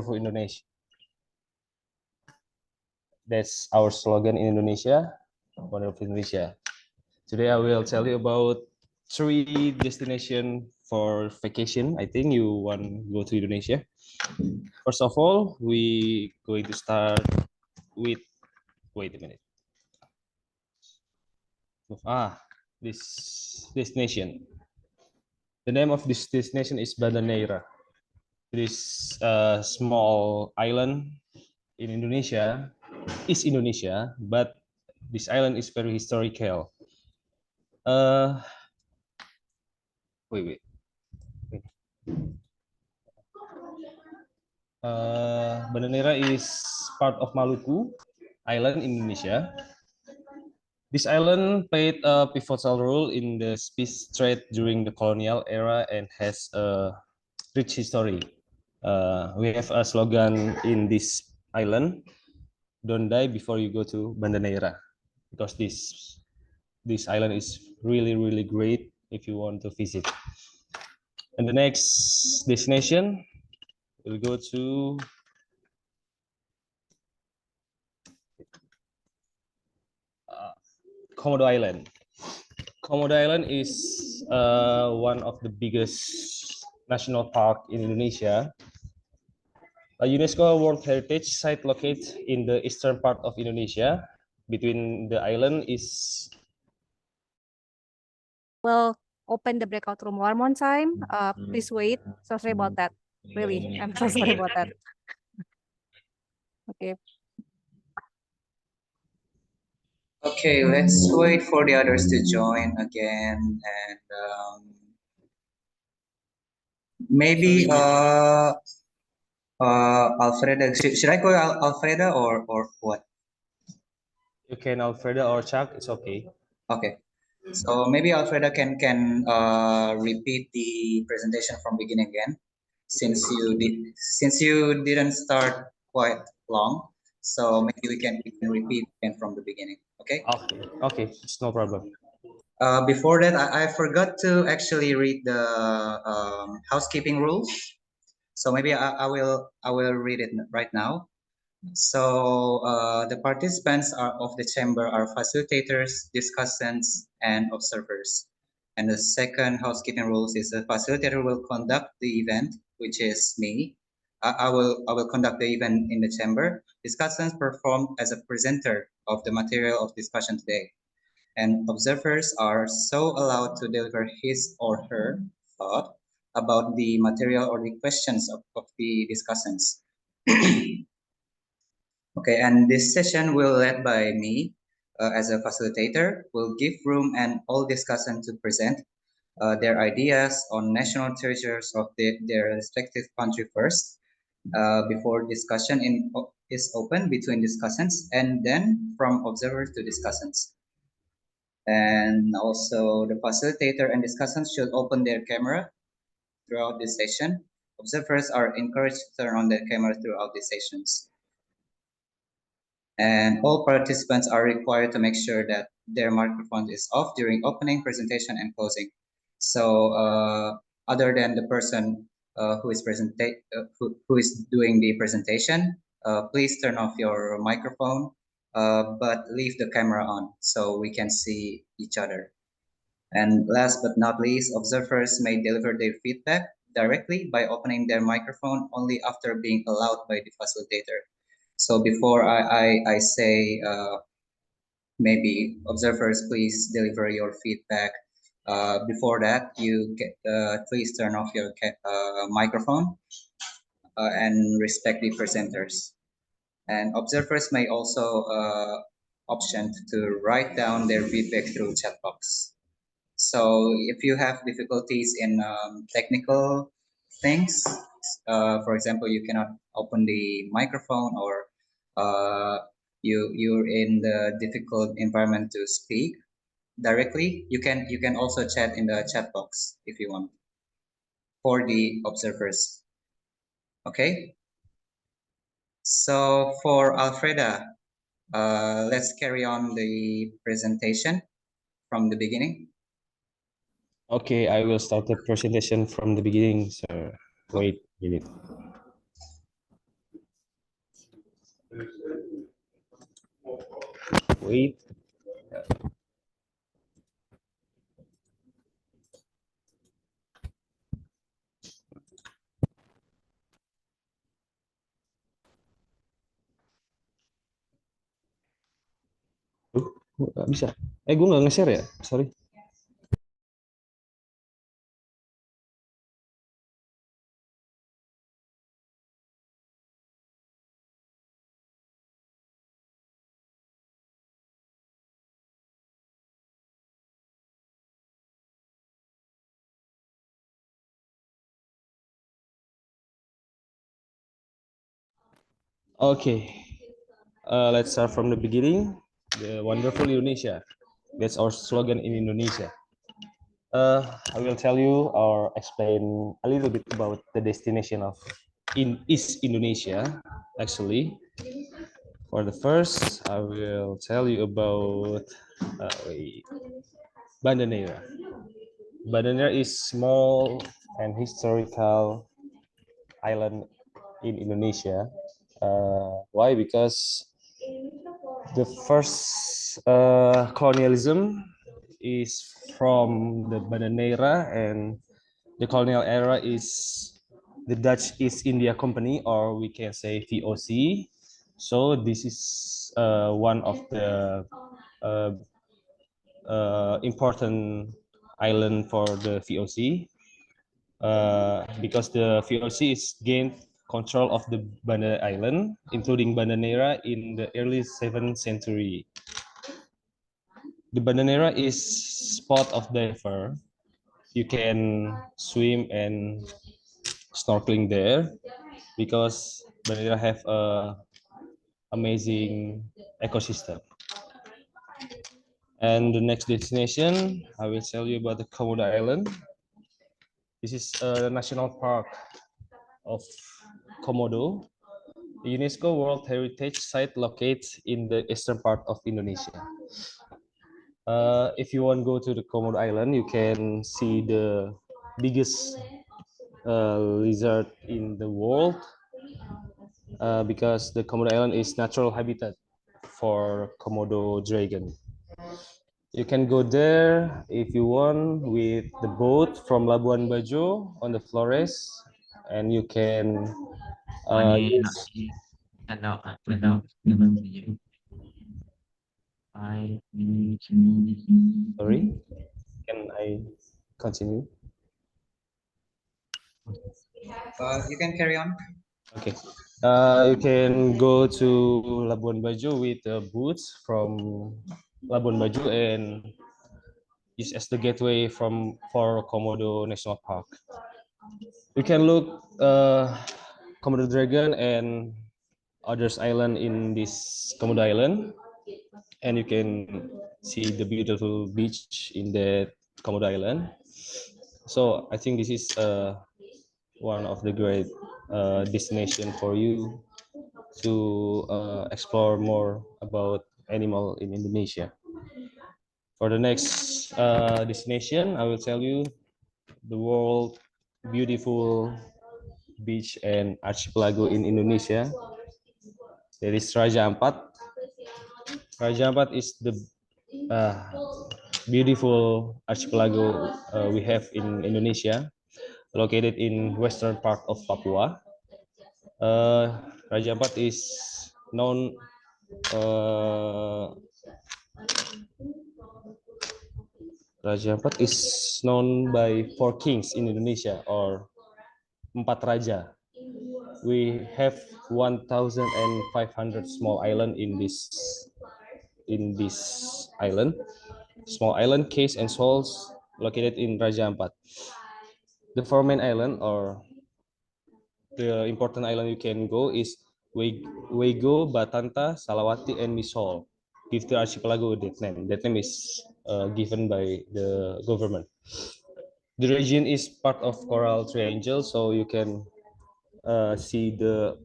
for Indonesia. That's our slogan in Indonesia, Wonderful Indonesia. Today I will tell you about 3 destinations for vacation. I think you want to go to Indonesia. First of all, we going to start with, wait a minute. This destination. The name of this destination is Banda Neira. It is a small island in Indonesia, East Indonesia, but this island is very historical. Uh, wait. Banda Neira is part of Maluku Island, Indonesia. This island played a pivotal role in the spice trade during the colonial era and has a rich history. We have a slogan in this island: "Don't die before you go to Banda Neira," because this island is really great if you want to visit. And the next destination we'll go to Komodo Island. Komodo Island is one of the biggest national park in Indonesia. A UNESCO World Heritage Site located in the eastern part of Indonesia. Between the island is. We'll open the breakout room one more time. Please wait. So sorry about that. Really, I'm so sorry about that. Okay. Okay, let's wait for the others to join again, and maybe Alfreda. Should I call Alfreda or what? You can Alfreda or Chuck. It's okay. Okay, so maybe Alfreda can repeat the presentation from beginning again, since you didn't start quite long. So maybe we can repeat again from the beginning. Okay. Okay, it's no problem. Before that, I forgot to actually read the housekeeping rules. So maybe I will read it right now. So the participants of the chamber are facilitators, discussants, and observers. And the second housekeeping rules is the facilitator will conduct the event, which is me. I will conduct the event in the chamber. Discussants perform as a presenter of the material of discussion today. And observers are so allowed to deliver his or her thought about the material or the questions of the discussants. Okay, and this session will led by me as a facilitator. Will give room and all discussants to present their ideas on national treasures of their respective country first, before discussion is open between discussants, and then from observers to discussants. And also the facilitator and discussants should open their camera throughout this session. Observers are encouraged to turn on their camera throughout these sessions. And all participants are required to make sure that their microphone is off during opening, presentation, and closing. So other than the person who is doing the presentation, please turn off your microphone, but leave the camera on so we can see each other. And last but not least, observers may deliver their feedback directly by opening their microphone only after being allowed by the facilitator. So before I say, maybe observers, please deliver your feedback. Before that, please turn off your microphone and respect the presenters. And observers may also option to write down their feedback through chat box. So if you have difficulties in technical things, for example, you cannot open the microphone, or you're in the difficult environment to speak directly, you can also chat in the chat box if you want, for the observers. Okay. So for Alfreda, let's carry on the presentation from the beginning. Okay, I will start the presentation from the beginning. So wait a minute. Wait. Nggak bisa. Gue nggak nge-share ya? Sorry. Okay. Let's start from the beginning. The wonderful Indonesia. That's our slogan in Indonesia. I will tell you or explain a little bit about the destination of East Indonesia. Actually, for the first, I will tell you about wait, Banda Neira. Banda Neira is small and historical island in Indonesia. Why? Because the first colonialism is from the Banda Neira, and the colonial era is the Dutch East India Company, or we can say VOC. So this is one of the uh, important island for the VOC, because the VOC is gained control of the Banda Island, including Banda Neira, in the early 7th century. The Banda Neira is spot of diver. You can swim and snorkeling there because Banda Neira have a amazing ecosystem. And the next destination, I will tell you about the Komodo Island. This is a national park of Komodo, a UNESCO World Heritage Site located in the eastern part of Indonesia. If you want to go to the Komodo Island, you can see the biggest lizard in the world, because the Komodo Island is natural habitat for Komodo dragon. You can go there if you want with the boat from Labuan Bajo on the Flores, and you can use. Sorry, can I continue? You can carry on. Okay. You can go to Labuan Bajo with the boats from Labuan Bajo and use as the gateway for Komodo National Park. You can look Komodo Dragon and others island in this Komodo Island, and you can see the beautiful beach in the Komodo Island. So I think this is one of the great destination for you to explore more about animal in Indonesia. For the next destination, I will tell you the world beautiful beach and archipelago in Indonesia. There is Raja Ampat. Raja Ampat is the beautiful archipelago we have in Indonesia, located in western part of Papua. Raja Ampat is known Raja Ampat is known by 4 kings in Indonesia, or Empat Raja. We have 1,500 small island in this island. Small island, cays and shoals located in Raja Ampat. The 4 main island, or the important island you can go, is Wego, Batanta, Salawati, and Misol. Give the archipelago that name. That name is given by the government. The region is part of Coral Triangle, so you can see the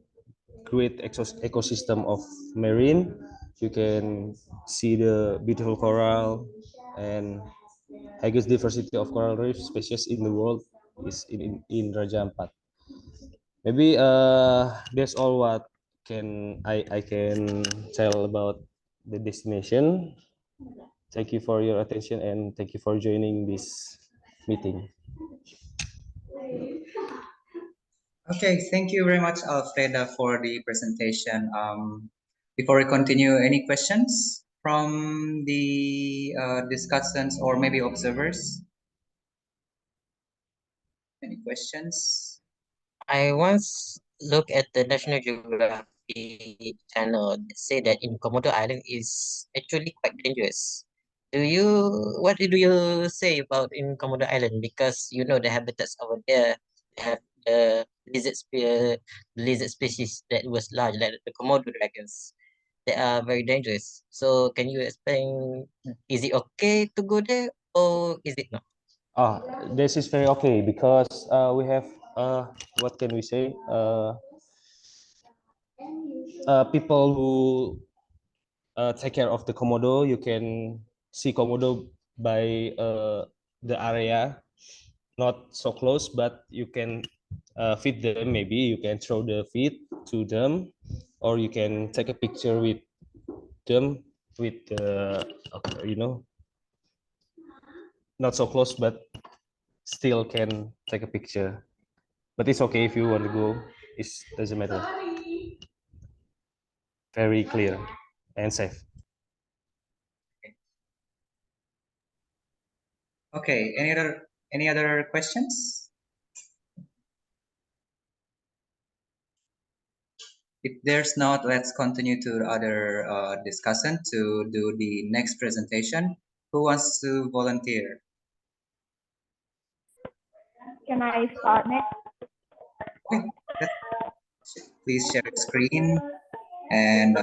great ecosystem of marine. You can see the beautiful coral and highest diversity of coral reef species in the world is in Raja Ampat. Maybe that's all what I can tell about the destination. Thank you for your attention and thank you for joining this meeting. Okay, thank you very much, Alfreda, for the presentation. Before we continue, any questions from the discussants or maybe observers? Any questions? I once looked at the National Geography channel that say that in Komodo Island is actually quite dangerous. What do you say about in Komodo Island? Because you know the habitats over there have the lizard species that was large, like the Komodo dragons. They are very dangerous. So can you explain, is it okay to go there or is it not? This is very okay because we have what can we say? People who take care of the Komodo. You can see Komodo by the area, not so close, but you can feed them. Maybe you can throw the feed to them, or you can take a picture with them with not so close, but still can take a picture. But it's okay if you want to go. It doesn't matter. Very clear and safe. Okay, any other questions? If there's not, let's continue to the other discussant to do the next presentation. Who wants to volunteer? Can I start next? Okay, please share the screen and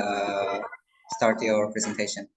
start your presentation.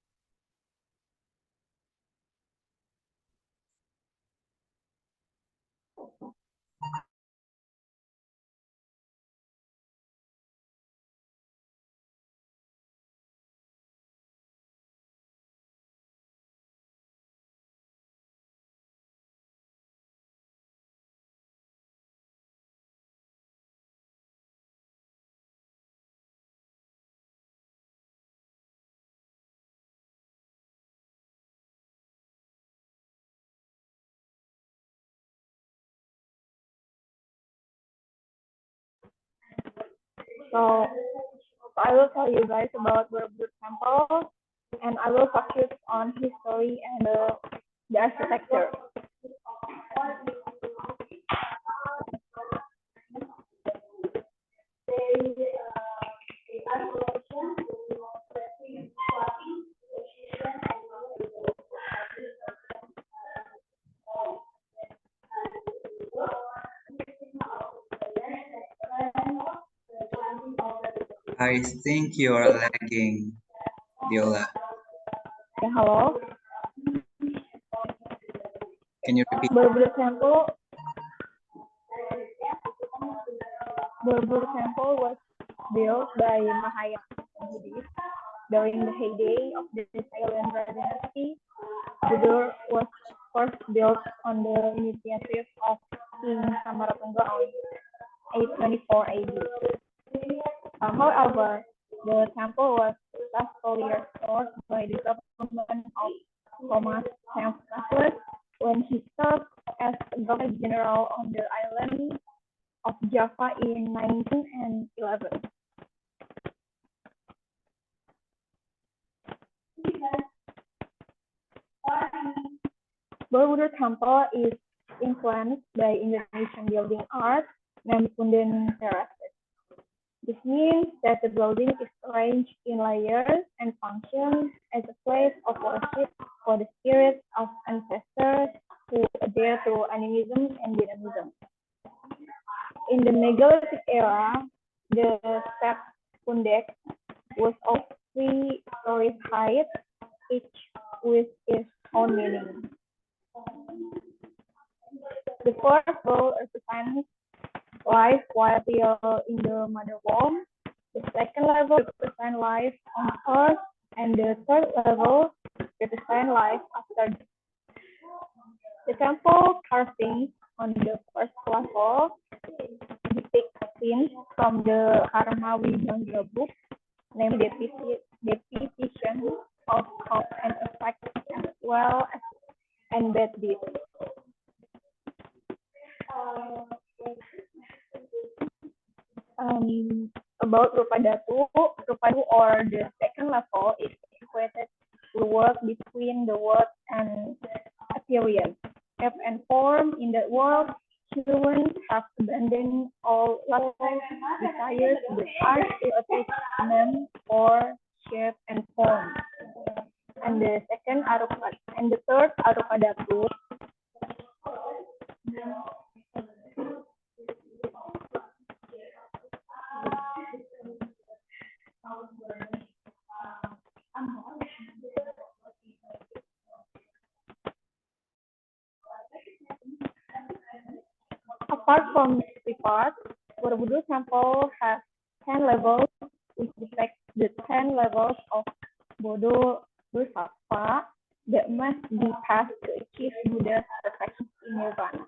So I will tell you guys about Borobudur Temple, and I will focus on history and the architecture. I think you are lagging, Viola. Yeah, hello. Can you repeat? Borobudur Temple. Borobudur Temple was built by Mahayana Buddhists during the heyday of the Sailendra dynasty. Borobudur was first built on the initiative of King Samaratungga on 824 AD. However, the temple was successfully restored by the government of Thomas Sampson when he served as Governor General on the island of Java in 1911. Borobudur Temple is influenced by Indonesian building art named Punden terraces. This means that the building is arranged in layers and functions as a place of worship for the spirits of ancestors who adhere to animism and dynamism. In the Megalithic era, the step pundek was of 3 stories height, each with its own meaning. The first level represents life while still in the mother womb. The second level represents life on earth, and the third level represents life after death. The temple carvings on the first level depict scenes from the Karma Wijanga book, named Depiction of cause and effect, as well as and bad deeds. About Rupadatu or the second level is equated to work between the world and appearance. Shape and form in the world, humans have abandoned all lust desires with art to attachment for shape and form. And the third Arupadatu apart from three parts, Borobudur Temple has 10 levels, which depict the 10 levels of Bodhisattva that must be passed to achieve Buddha's perfection in Nirvana.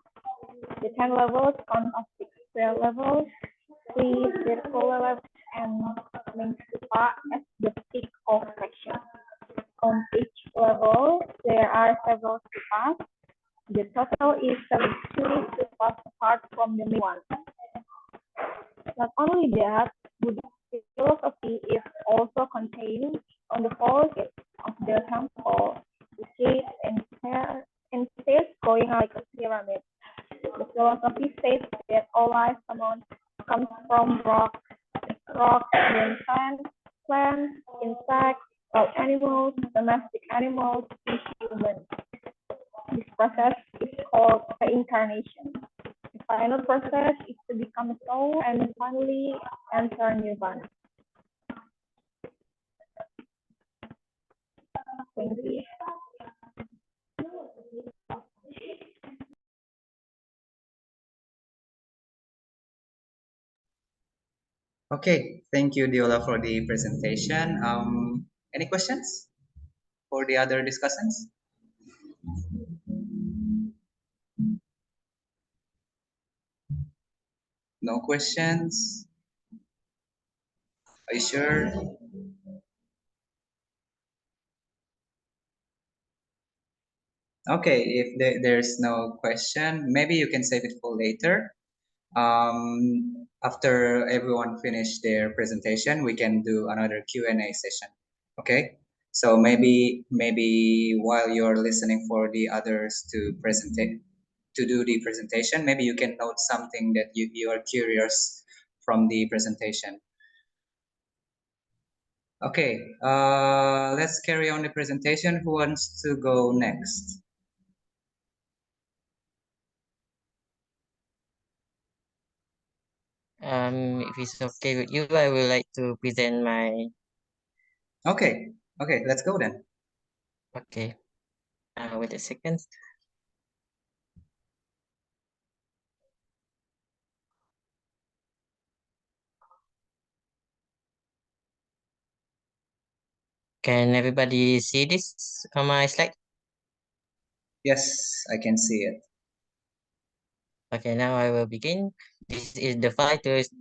The 10 levels consist of 6 square levels, 3 circular levels, and main stupa as the peak of perfection. On each level, there are several stupas. The total is 72 stupas apart from the main one. Not only that, Buddhist philosophy is also contained on the floor of the temple, which and stays going like a pyramid. The philosophy states that all life comes from rock, then plants, insects, wild animals, domestic animals, and humans. This process is called reincarnation. The final process is to become a soul and finally enter nirvana. Thank you. Okay, thank you, Diola, for the presentation. Any questions for the other discussants? No questions? Are you sure? Okay, if there's no question, maybe you can save it for later. After everyone finish their presentation, we can do another Q&A session. Okay, so maybe while you're listening for the others to do the presentation, maybe you can note something that you are curious from the presentation. Okay, let's carry on the presentation. Who wants to go next? If it's okay with you, I would like to present my. Okay, let's go then. Okay. Wait a second. Can everybody see this on my slide? Yes, I can see it. Okay, now I will begin. This is the 5 tourist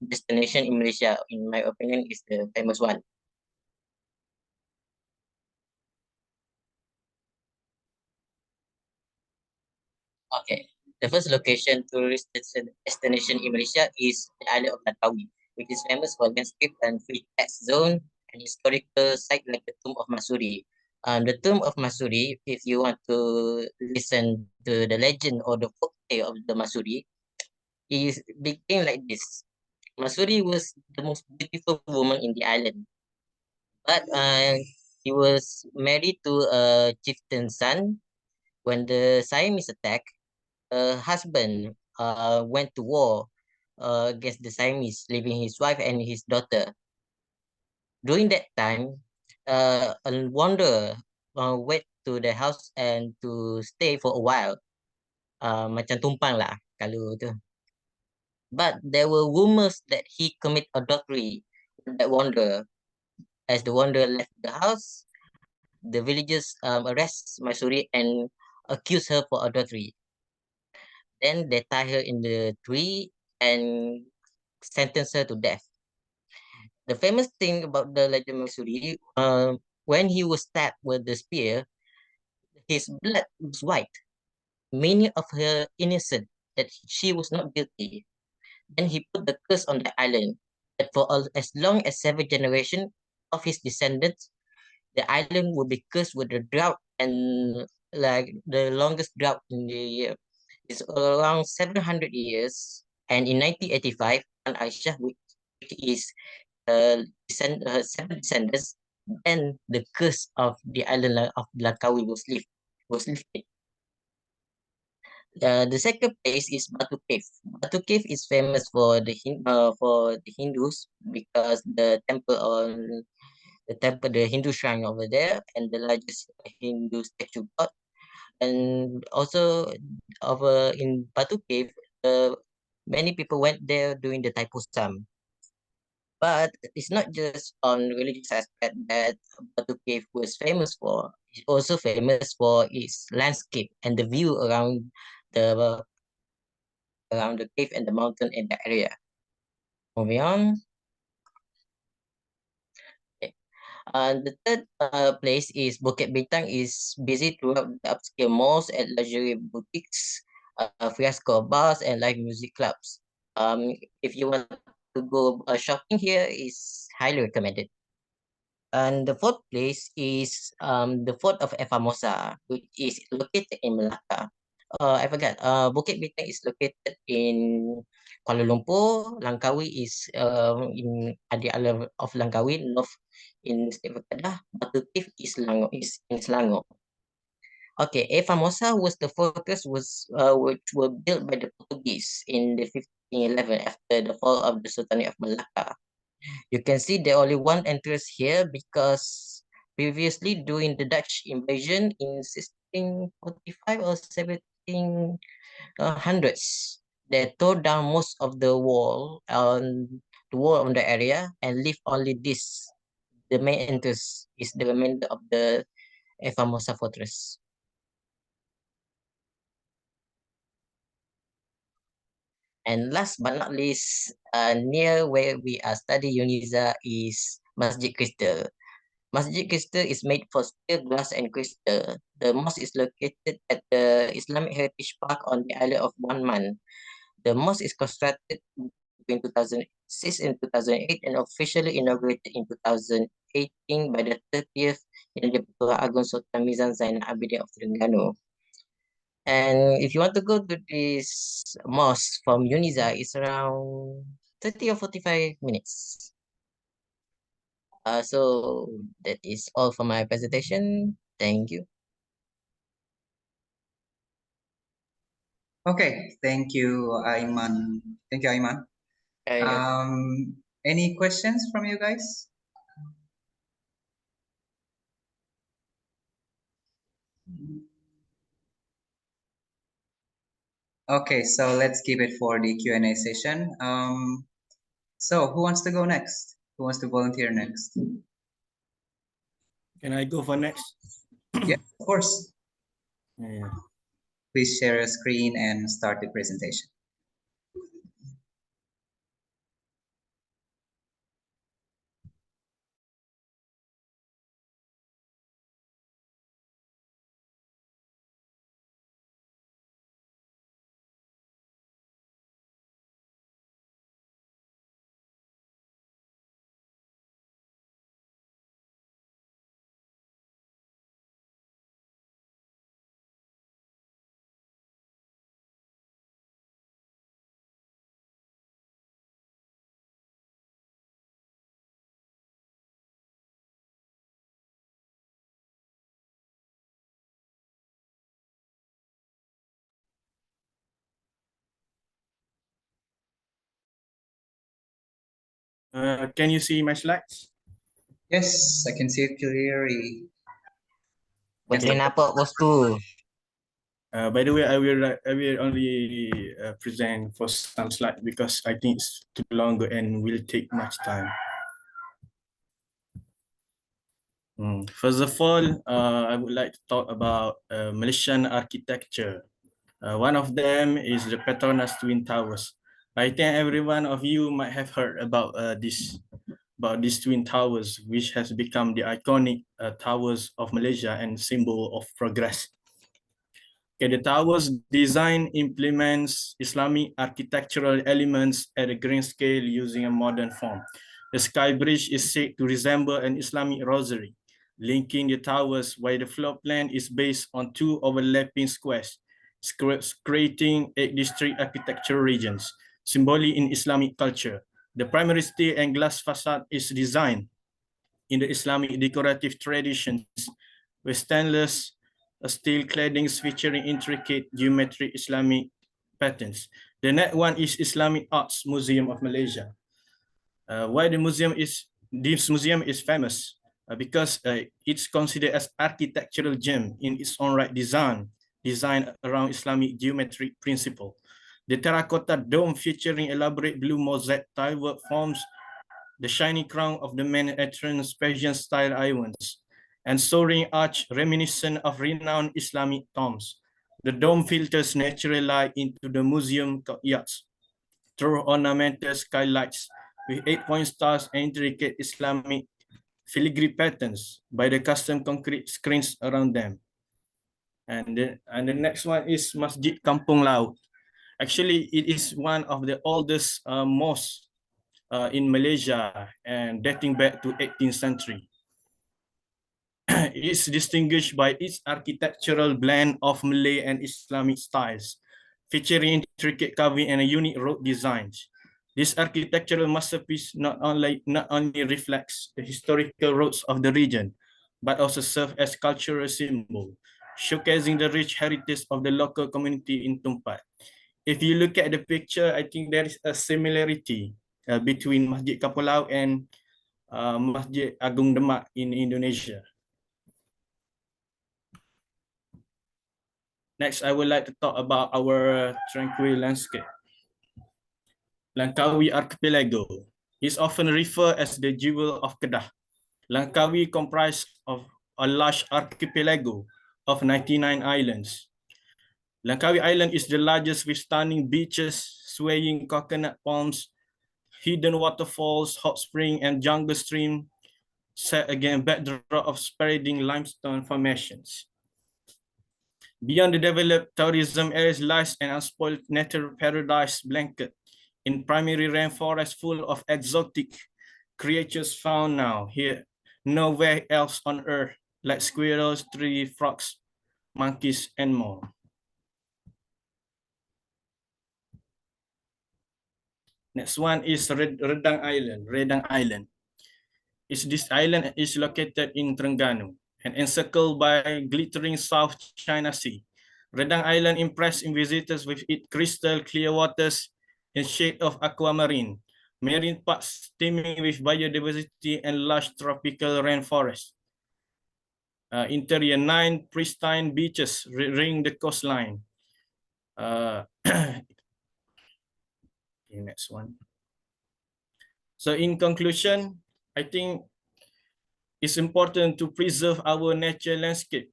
destination in Malaysia. In my opinion, is the famous one. Okay, the first location tourist destination in Malaysia is the island of Langkawi, which is famous for landscape and free tax zone and historical site like the Tomb of Masuri. The Tomb of Masuri, if you want to listen to the legend or the folk tale of the Masuri, is begin like this. Masuri was the most beautiful woman in the island, but he was married to a chieftain's son. When the Siamese attacked, her husband went to war against the Siamese, leaving his wife and his daughter. During that time, a wanderer went to the house and to stay for a while. Macam tumpang lah kalau tu. But there were rumors that he commit adultery with that wanderer. As the wanderer left the house, the villagers arrest Masuri and accuse her for adultery. Then they tie her in the tree and sentenced her to death. The famous thing about the Legend of Suri, when he was stabbed with the spear, his blood was white. Many of her innocent that she was not guilty. Then he put the curse on the island that for as long as 7 generations of his descendants, the island will be cursed with a drought, and like the longest drought in the year is around 700 years. And in 1985, Aisha, which is her 7 descendants, then the curse of the island of Langkawi was lifted. The second place is Batu Cave. Batu Cave is famous for the Hindus because the Hindu shrine over there, and the largest Hindu statue god. And also over in Batu Cave, many people went there during the Thaipusam. But it's not just on religious aspect that Batu Cave was famous for. It's also famous for its landscape and the view the around the cave and the mountain in the area. Moving on. Okay. The third place is Bukit Bintang is busy throughout the upscale malls and luxury boutiques, fiasco bars, and live music clubs. If you want to go shopping here, is highly recommended. And the fourth place is the Fort of Efamosa, which is located in Melaka. I forgot. Bukit Bintang is located in Kuala Lumpur. Langkawi is in at the island of Langkawi, north in the state of Kedah. Batu Cave is in Selangor. Okay, Efamosa was the fortress which were built by the Portuguese in the 1511 after the fall of the Sultanate of Malacca. You can see there only one entrance here because previously during the Dutch invasion in 1645 or 1700s, they tore down most of the wall on the area and leave only this. The main entrance is the remainder of the Famosa fortress. And last but not least, near where we are studying UNIZA is Masjid Crystal. Masjid Crystal is made for steel, glass, and crystal. The mosque is located at the Islamic Heritage Park on the island of Wanman. The mosque is constructed between 2006 and 2008 and officially inaugurated in 2018 by the 30th Yang Dipertuan Agong Sultan Mizan Zainal Abidin of Terengganu. And if you want to go to this mosque from UNIZA, it's around 30 or 45 minutes. So that is all for my presentation. Thank you. Okay, thank you, Aiman. Thank you, Aiman. Any questions from you guys? Okay, so let's keep it for the Q&A session. So who wants to go next? Who wants to volunteer next? Can I go for next? Yeah, of course. Yeah. Please share your screen and start the presentation. Can you see my slides? Yes, I can see it clearly. Boleh nampak bos tu. By the way, I will only present for some slides because I think it's too longer and will take much time. First of all, I would like to talk about Malaysian architecture. One of them is the Petronas Twin Towers. I think every one of you might have heard about these twin towers, which has become the iconic towers of Malaysia and symbol of progress. Okay, the tower's design implements Islamic architectural elements at a grand scale using a modern form. The sky bridge is said to resemble an Islamic rosary, linking the towers, while the floor plan is based on two overlapping squares, creating 8 district architectural regions, symbolic in Islamic culture. The primary steel and glass facade is designed in the Islamic decorative traditions with stainless steel claddings featuring intricate geometric Islamic patterns. The next one is Islamic Arts Museum of Malaysia. Why this museum is famous? Because it's considered as architectural gem in its own right, designed around Islamic geometric principle. The terracotta dome featuring elaborate blue mosaic tilework forms the shiny crown of the Manhattan Persian-style islands, and soaring arch reminiscent of renowned Islamic tombs. The dome filters natural light into the museum courtyards through ornamental skylights with 8-point stars and intricate Islamic filigree patterns by the custom concrete screens around them. And the next one is Masjid Kampung Laut. Actually, it is one of the oldest mosques in Malaysia and dating back to 18th century. It is distinguished by its architectural blend of Malay and Islamic styles, featuring intricate carving and a unique road designs. This architectural masterpiece not only reflects the historical roots of the region, but also serves as cultural symbol, showcasing the rich heritage of the local community in Tumpat. If you look at the picture, I think there is a similarity between Masjid Kampung Laut and Masjid Agung Demak in Indonesia. Next, I would like to talk about our tranquil landscape. Langkawi Archipelago is often referred as the jewel of Kedah. Langkawi comprises of a large archipelago of 99 islands. Langkawi Island is the largest with stunning beaches, swaying coconut palms, hidden waterfalls, hot spring, and jungle stream set against backdrop of spreading limestone formations. Beyond the developed tourism areas lies an unspoiled natural paradise blanket in primary rainforest full of exotic creatures found now here nowhere else on earth, like squirrels, tree frogs, monkeys, and more. Next one is Redang Island. Redang Island. This island is located in Terengganu and encircled by glittering South China Sea. Redang Island impresses visitors with its crystal clear waters and shade of aquamarine, marine parks teeming with biodiversity and lush tropical rainforest. Interior 9 pristine beaches ring the coastline. Okay, next one. So in conclusion, I think it's important to preserve our natural landscape.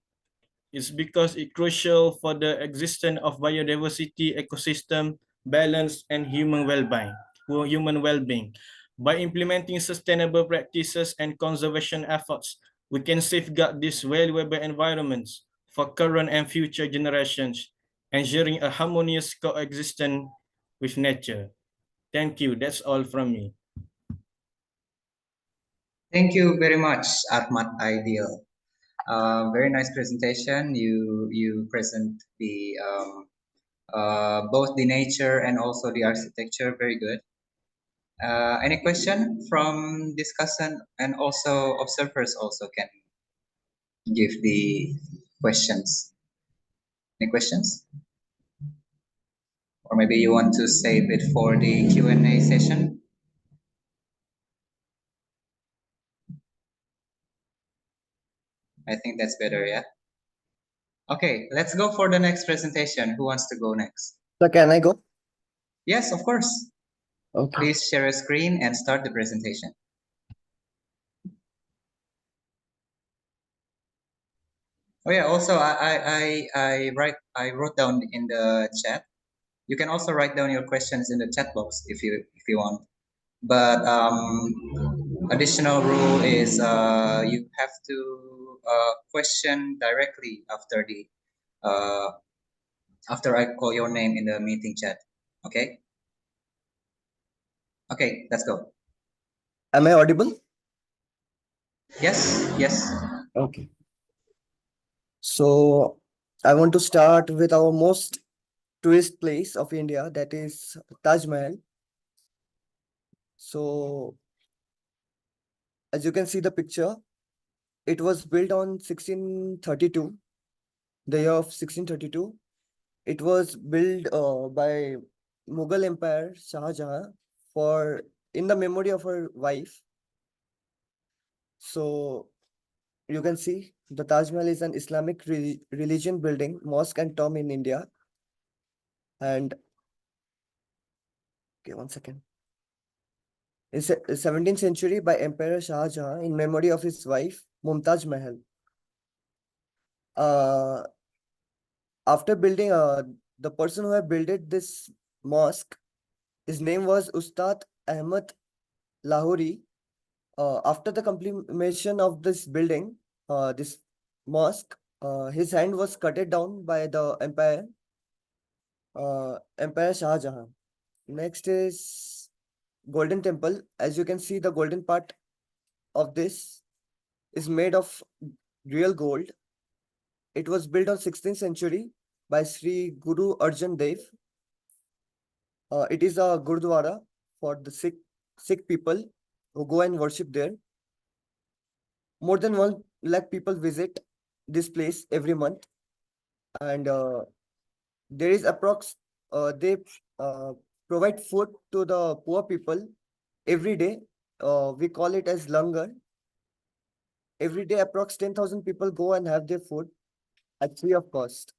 It's because it's crucial for the existence of biodiversity, ecosystem balance, and human well-being. By implementing sustainable practices and conservation efforts, we can safeguard these valuable environments for current and future generations, ensuring a harmonious coexistence with nature. Thank you. That's all from me. Thank you very much, Ahmad Aidil. Very nice presentation. You present the both the nature and also the architecture. Very good. Any question from discussant, and also observers also can give the questions. Any questions? Or maybe you want to save it for the Q&A session? I think that's better, yeah? Okay, let's go for the next presentation. Who wants to go next? So can I go? Yes, of course. Okay. Please share a screen and start the presentation. Oh yeah, also I wrote down in the chat You can also write down your questions in the chat box if you want. But additional rule is you have to question directly after I call your name in the meeting chat. Okay. Okay, let's go. Am I audible? Yes. Yes. Okay. So I want to start with our most tourist place of India, that is Taj Mahal. So as you can see the picture, it was built on 1632, the year of 1632. It was built by Mughal Empire Shah Jahan for in the memory of her wife. So you can see the Taj Mahal is an Islamic religion building, mosque and tomb in India. And okay, 1 second. In 17th century by Emperor Shah Jahan in memory of his wife Mumtaz Mahal. After building, the person who had built this mosque, his name was Ustad Ahmad Lahori. After the completion of this building, this mosque, his hand was cutted down by the Emperor Shah Jahan. Next is Golden Temple. As you can see, the golden part of this is made of real gold. It was built on 16th century by Sri Guru Arjan Dev. It is a Gurdwara for the Sikh people who go and worship there. More than 1 lakh people visit this place every month, and there is they provide food to the poor people every day. We call it as langar. Every day, approx 10,000 people go and have their food at free of cost.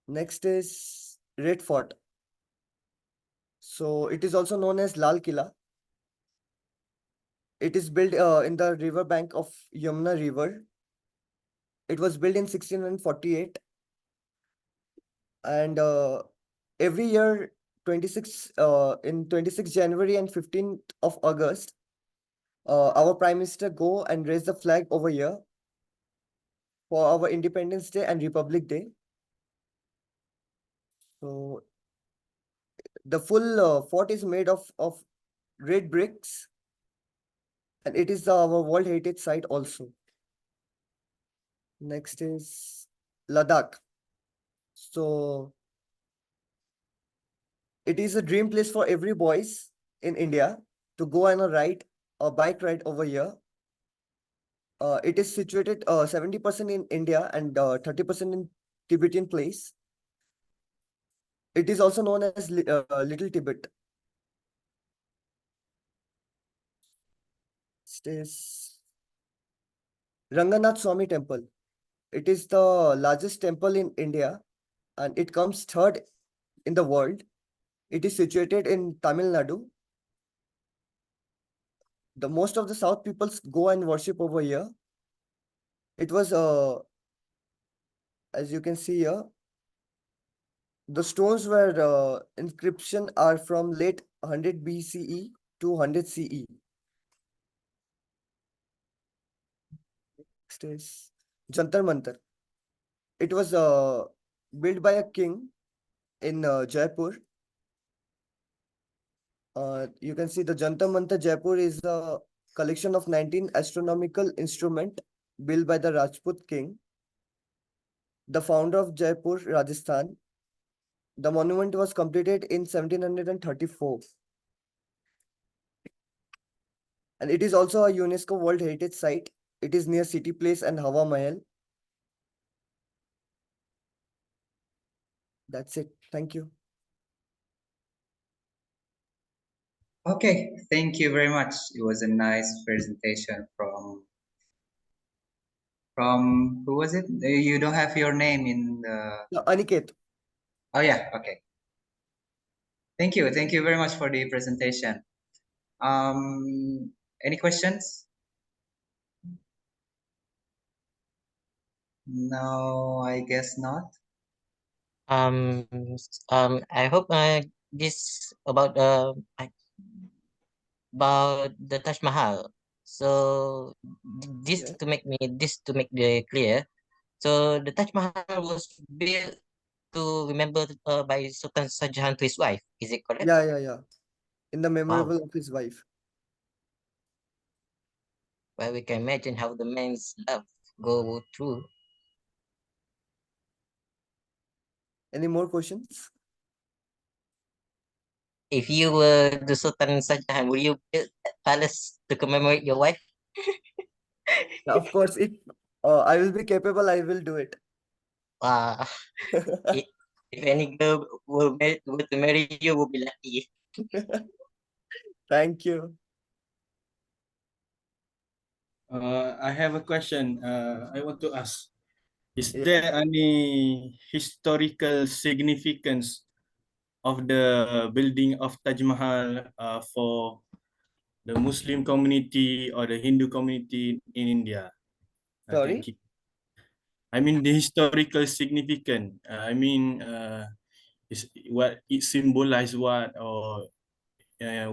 Next is Red Fort. So it is also known as Lal Killa. It is built in the river bank of Yamuna River. It was built in 1648, and every year, 26 January and 15th of August, our Prime Minister go and raise the flag over here for our Independence Day and Republic Day. So the full fort is made of red bricks, and it is our World Heritage Site also. Next is Ladakh. So it is a dream place for every boys in India to go on a bike ride over here. It is situated 70% in India and 30% in Tibetan place. It is also known as Little Tibet. It is Ranganath Swami Temple. It is the largest temple in India, and it comes third in the world. It is situated in Tamil Nadu. The most of the South peoples go and worship over here. It was, as you can see here, the stones were inscription are from late 100 BCE to 100 CE. Next is Jantar Mantar. It was built by a king in Jaipur. You can see the Jantar Mantar Jaipur is a collection of 19 astronomical instrument built by the Rajput king, the founder of Jaipur, Rajasthan. The monument was completed in 1734. And it is also a UNESCO World Heritage Site. It is near City Place and Hawa Mahal. That's it. Thank you. Okay, thank you very much. It was a nice presentation from who was it? You don't have your name in the. Aniket. Oh yeah, okay. Thank you very much for the presentation. Any questions? No, I guess not. I hope this about the Taj Mahal. So Yeah. this to make the clear. So the Taj Mahal was built to remember by Sultan Shah Jahan to his wife. Is it correct? Yeah, yeah, yeah. In the Wow. memorable of his wife. Well, we can imagine how the man's love go through. Any more questions? If you were the Sultan Shah Jahan, will you build a palace to commemorate your wife? Yeah, of course, if I will be capable, I will do it. Wow. If, if any girl were to marry you, will be lucky. Thank you. I have a question. I want to ask: is Yeah. there any historical significance of the building of Taj Mahal for the Muslim community or the Hindu community in India? Sorry. Thank you. I mean the historical significance. Is what it symbolize what or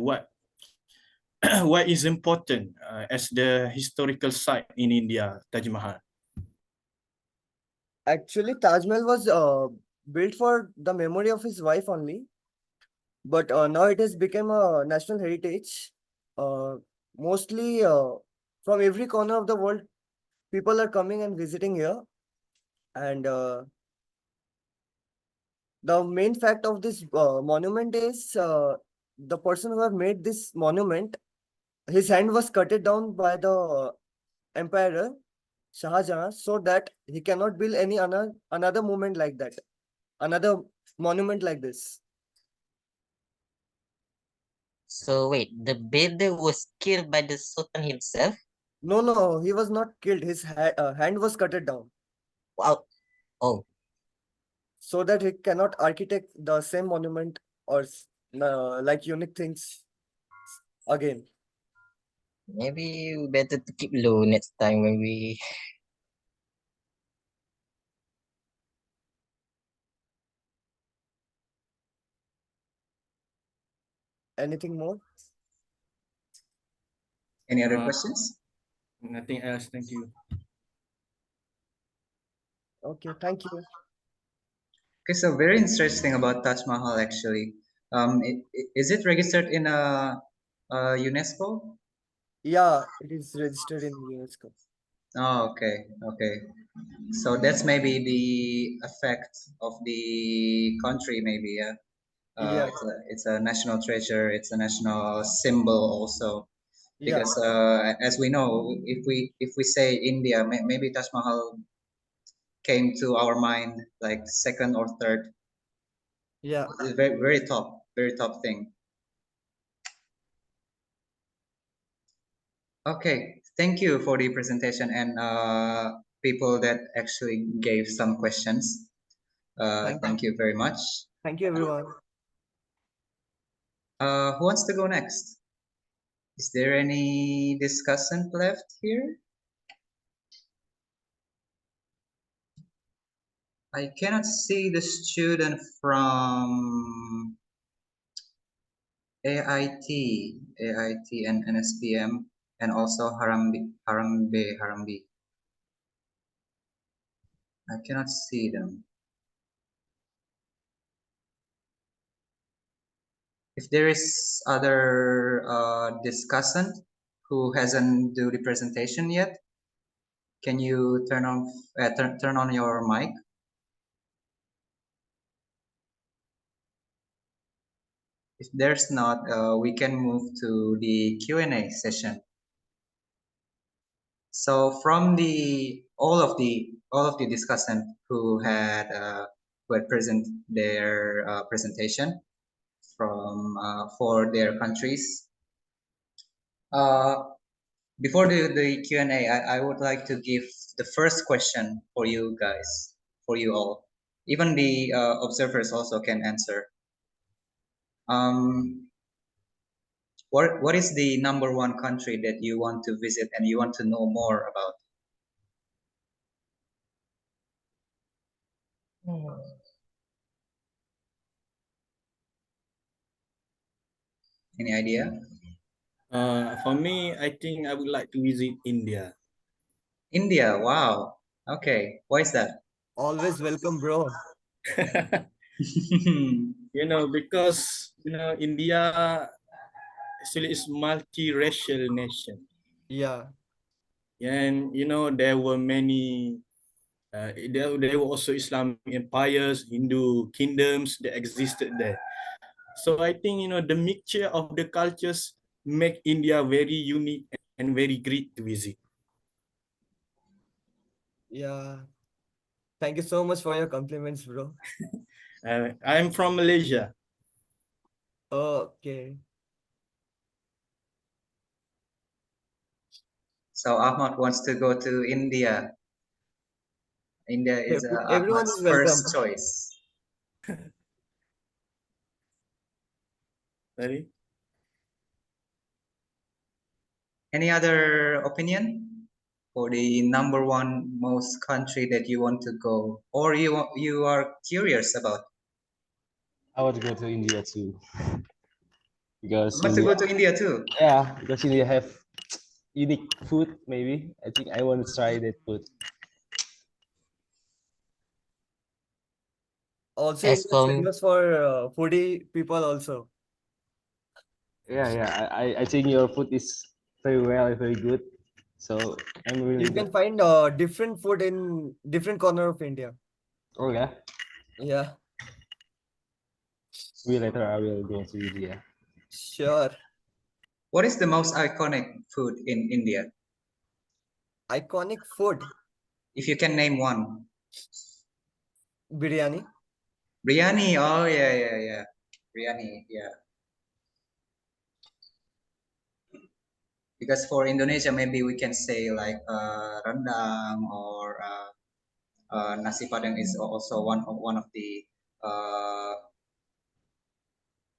what what is important as the historical site in India, Taj Mahal. Actually, Taj Mahal was built for the memory of his wife only, but now it has become a national heritage. Uh, Mostly from every corner of the world, people are coming and visiting here. And the main fact of this monument is the person who have made this monument, his hand was cutted down by the emperor Shah Jahan, so that he cannot build any another movement like that, another monument like this. So wait, the builder was killed by the Sultan himself? No, no, he was not killed. His hand was cutted down Wow. Oh, so that he cannot architect the same monument or like unique things again. maybe we better to keep low next time when we. Anything more? Any other Uh, questions? Nothing else. Thank you. Okay, thank you. Okay, so very interesting about Taj Mahal actually. Is it registered in UNESCO? Yeah, it is registered in UNESCO. Oh, okay, okay. So that's maybe the effect of the country, maybe, yeah. Yeah, It's a national treasure. It's a national symbol also. yeah, Because as we know, if we say India, maybe Taj Mahal came to our mind like second or third. yeah. It's very top thing. Okay, thank you for the presentation and people that actually gave some questions. Thank you. Thank you very much. Thank you, everyone. Who wants to go next? Is there any discussant left here? I cannot see the student from AIT and NSPM, and also Harambe. I cannot see them. If there is other discussant who hasn't do the presentation yet, can you turn on your mic? If there's not, we can move to the Q&A session. So from all of the discussant who had present their presentation from for their countries. Before the Q&A, I would like to give the first question for you guys, for you all. Even the observers also can answer. Um, what is the number one country that you want to visit and you want to know more about? Hmm. Any idea? For me, I think I would like to visit India. India. Wow. Okay. Why is that? Always welcome, bro. Because India actually is multiracial nation, Yeah, and there were many. There were also Islamic empires, Hindu kingdoms that existed there. So I think the mixture of the cultures make India very unique and very great to visit. yeah. Thank you so much for your compliments, bro. I'm from Malaysia. Okay. So Ahmad wants to go to India. India is Everyone Ahmad's is first welcome. choice. Sorry. Any other opinion for the number one most country that you want to go, or you are curious about? I want to go to India too You because want to India, go to India too? yeah, because India have unique food. Maybe I think I want to try that food. Also, As India is for famous for foodie people also. Yeah, yeah. I think your food is very well, very good. So I'm really You good. can find different food in different corner of India. Oh yeah. Yeah, Maybe later I will go to India. sure. What is the most iconic food in India? Iconic food, If you can name one. biryani. Biryani. Oh yeah, yeah, yeah. Biryani. Yeah. Because for Indonesia, maybe we can say like rendang or nasi padang is also one of the uh,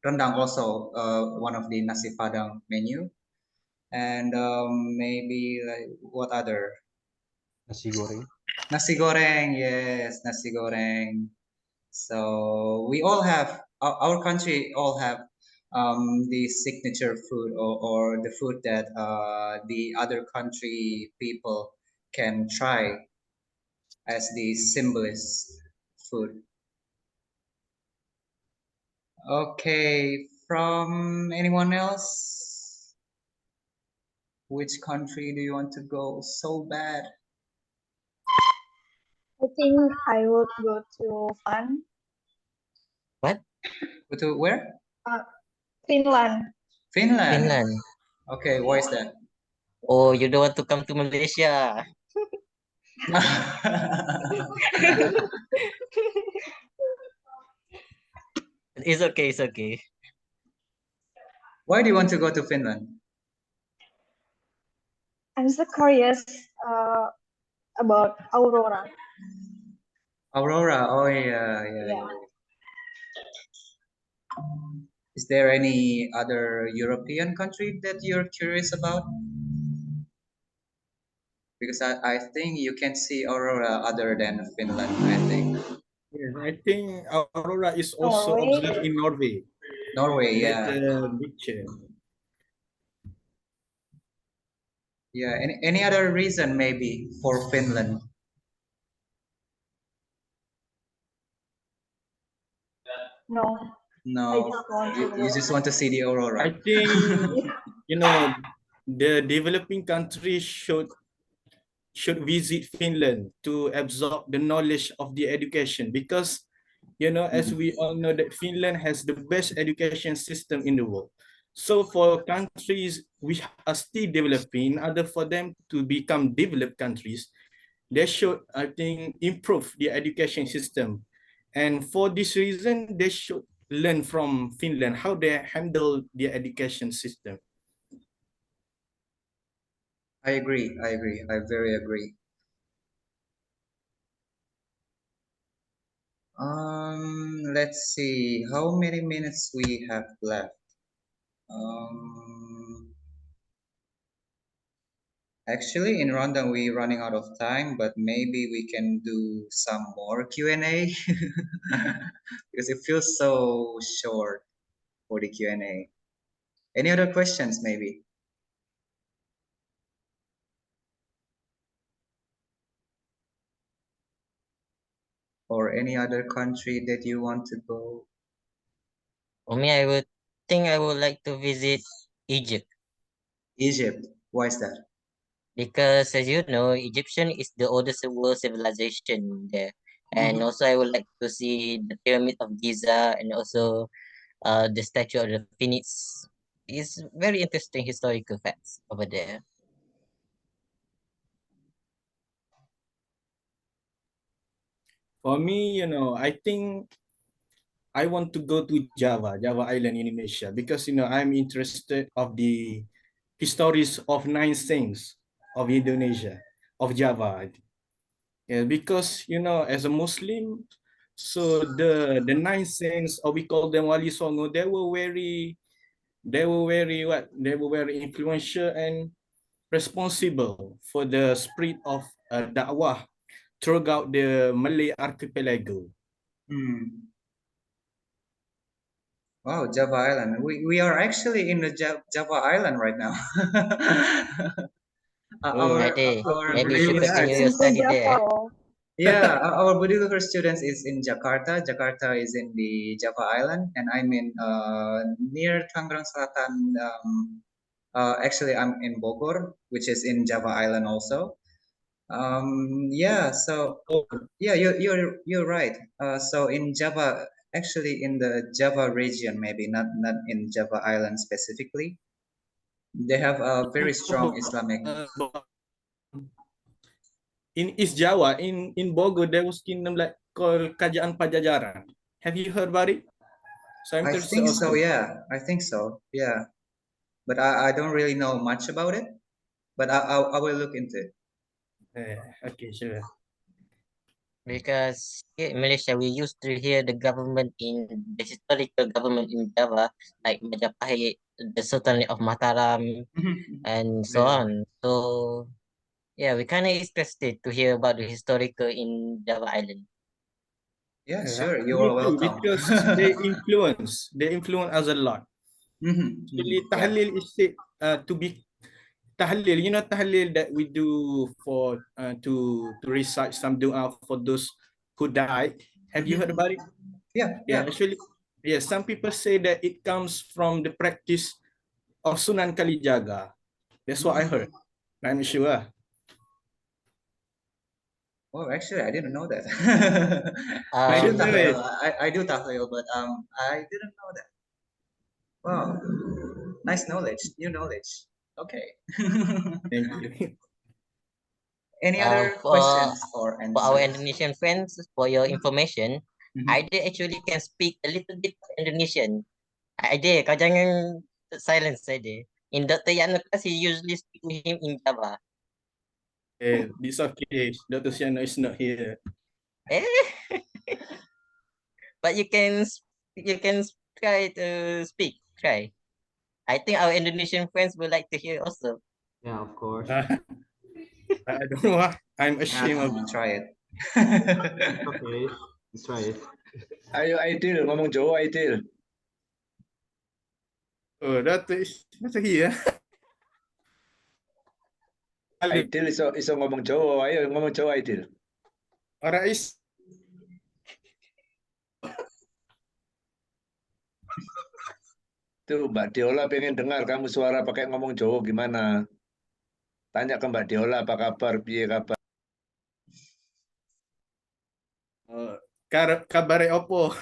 rendang also one of the nasi padang menu, and maybe like what other? Nasi goreng. Nasi goreng, yes, nasi goreng. So we all have our country all have the signature food, or the food that the other country people can try as the symbolist food. Okay, from anyone else? Which country do you want to go so bad? I think I would go to what? Go to where? Finland. Finland. Finland. Okay, why is that? Oh, you don't want to come to Malaysia. It's okay, it's okay. Why do you want to go to Finland? I'm so curious uh, about Aurora. Aurora. Oh yeah, yeah, Yeah. yeah. Is there any other European country that you're curious about? Because I think you can see Aurora other than Finland, I think. Yes, I think Aurora is also Norway. observed in Norway. Norway, That's yeah. a picture. Yeah, any other reason maybe for Finland? No, I No, just want you, to you go. just want to see the I Aurora. think the developing countries should visit Finland to absorb the knowledge of the education, because as we all know that Finland has the best education system in the world. So for countries which are still developing, in order for them to become developed countries, they should, I think, improve the education system. And for this reason, they should learn from Finland how they handle the education system. I agree. I agree. I very agree. Let's see how many minutes we have left. Actually, in rundown we're running out of time, but maybe we can do some more Q&A because it feels so short for the Q&A. Any other questions, maybe? Or any other country that you want to go? For me, I would think I would like to visit Egypt Egypt. Why is that? because, as you know, Egyptian is the oldest world civilization there. And Mhm. also, I would like to see the Pyramid of Giza and also the statue of the Phoenix. It's very interesting historical facts over there. For me, I think I want to go to Java Island, Indonesia, because I'm interested of the histories of nine saints of Indonesia, of Java. Yeah, because as a Muslim, so the nine saints, or we call them Wali Songo, they were very influential and responsible for the spread of dakwah throughout the Malay archipelago. Hmm. Wow, Java Island. We are actually in the Java Island right now. Oh, Our Maybe you really should Budiluhur continue nice. your Welcome students. to study there. Java. Yeah, our Budiluhur students is in Jakarta. Jakarta is in the Java Island, and I'm in near Tangerang Selatan. Actually, I'm in Bogor, which is in Java Island also. Yeah, so Oh, yeah, you're right. So in Java, actually in the Java region, maybe not in Java Island specifically, they have a very strong Islamic. in East Java, in Bogor, there was kingdom like called Kerajaan Pajajaran. Have you heard about it? So I'm I interested think so, also. yeah. I think so, yeah. But I don't really know much about it. But I will look into it. Okay, sure. Because here in Malaysia, we used to hear the government in the historical government in Java, like Majapahit, the Sultanate of Mataram, and so Yeah. on. So yeah, we kind of interested to hear about the historical in Java Island. Yeah, sure. You Me are too, welcome. because they influence us a lot. Actually, Yeah. tahlil is said to be tahlil. You know tahlil that we do for to recite some dua for those who died. Have you heard Mhm. about it? Yeah, Yeah, yeah. actually, yeah. Some people say that it comes from the practice of Sunan Kalijaga. That's what I Mhm. heard. I'm sure. Oh, actually, I didn't know that. You I do should know tahlil. it. Um, I do tahlil, but I didn't know that. Wow, nice knowledge, new knowledge. Okay. Thank you. Any uh, other for questions or for our answers? Indonesian friends, for your information, Mhm. I did actually can speak a little bit Indonesian. I did. Kau jangan silence saja. In Dr. Yan class, he usually speak to him in Java. This okay. Dr. Siano is not here. Eh? But you can try to speak. Try. I think our Indonesian friends would like to hear also. Yeah, of course. I don't know. I'm ashamed of it. Try it. Okay, let's try it. Ayo Aidil, ngomong Jawa Aidil. Oh, that's here. Aidil iso ngomong Jawa. Ayo ngomong Jawa Aidil. Orang is Tuh Mbak Diola pengen dengar kamu suara pakai ngomong Jawa gimana? Tanya ke Mbak Diola apa kabar, piye kabar? kabare opo.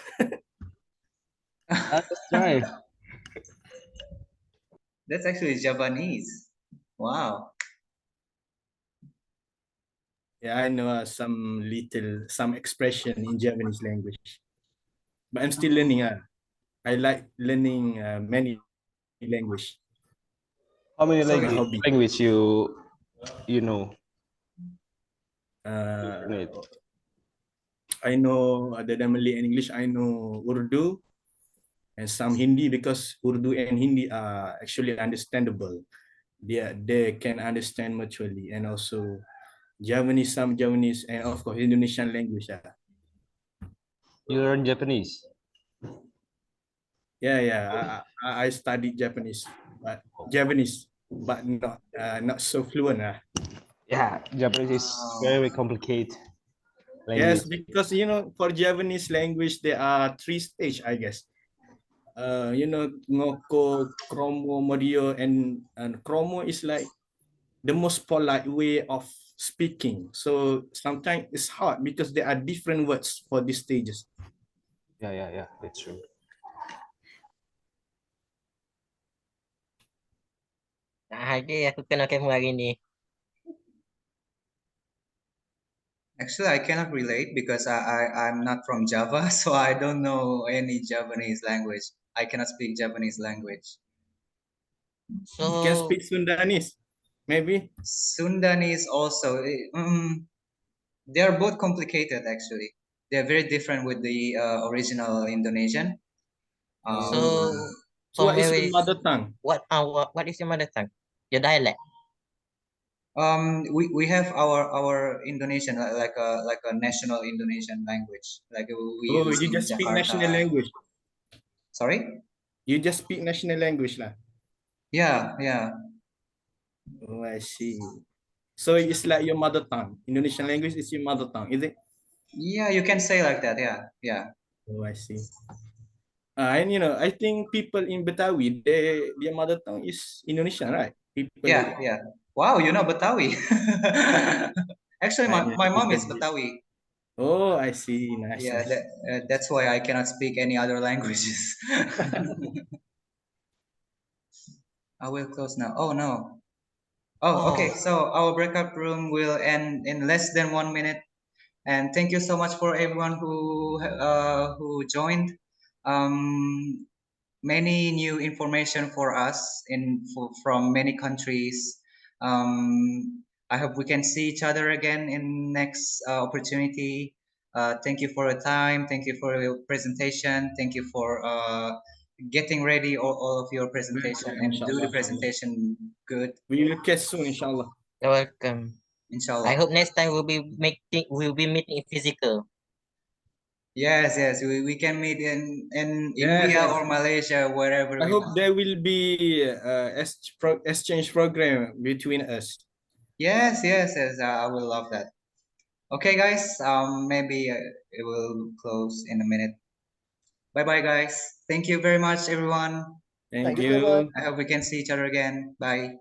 Let's try. That's actually Javanese. Wow. Yeah, I know some expression in Japanese language, but I'm still learning. I like learning many language. How many So My you, hobby. language you know? Uh, Learn it. I know other than Malay and English, I know Urdu and some Hindi, because Urdu and Hindi are actually understandable. They can understand mutually, and also some Javanese, and of course Indonesian language. You learn Japanese. Yeah. I studied Japanese, but not so fluent. Yeah, Japanese is very complicated Yes, language. because for Japanese language there are 3 stages, I guess. Ngoko, Kromo, Morio, and Kromo is like the most polite way of speaking. So sometimes it's hard because there are different words for these stages. Yeah, that's true. Ada aku kenal kamu hari ni. Actually, I cannot relate because I'm not from Java, so I don't know any Japanese language. I cannot speak Japanese language. You can So speak Sundanese, maybe. Sundanese also, they're both complicated actually. They're very different with the original Indonesian. so So from what is where your is mother tongue? what is your mother tongue? Your dialect. We have our Indonesian like a national Indonesian language like we Oh, use you in just speak national Jakarta. language. Sorry? You just speak national language lah. Yeah. Oh, I see. So it's like your mother tongue. Indonesian language is your mother tongue, is it? Yeah, you can say like that. Yeah. Oh, I see. And I think people in Betawi, their mother tongue is Indonesian, right? Yeah. Wow, you know Betawi. Actually, my mom is because- Betawi. Oh, I see. Nice. Yeah, Nice. that's why I cannot speak any other languages. I will close now. Oh no. Oh, okay. So our breakout room will end in less than 1 minute. And thank you so much for everyone who joined. Many new information for us from many countries. I hope we can see each other again in next opportunity. Thank you for your time. Thank you for your presentation. Thank you for getting ready all of your presentation Welcome, and do the inshallah. presentation good. We will catch soon, inshallah. You're welcome. I Inshallah. hope next time we'll be meeting physical. Yes. We can meet in Yes, India yes. or Malaysia, wherever I we hope want. there will be exchange program between us. Yes. I will love that. Okay, guys. Maybe it will close in a minute. Bye, guys. Thank you very much, everyone. Thank you so much. you. I hope we can see each other again. Bye.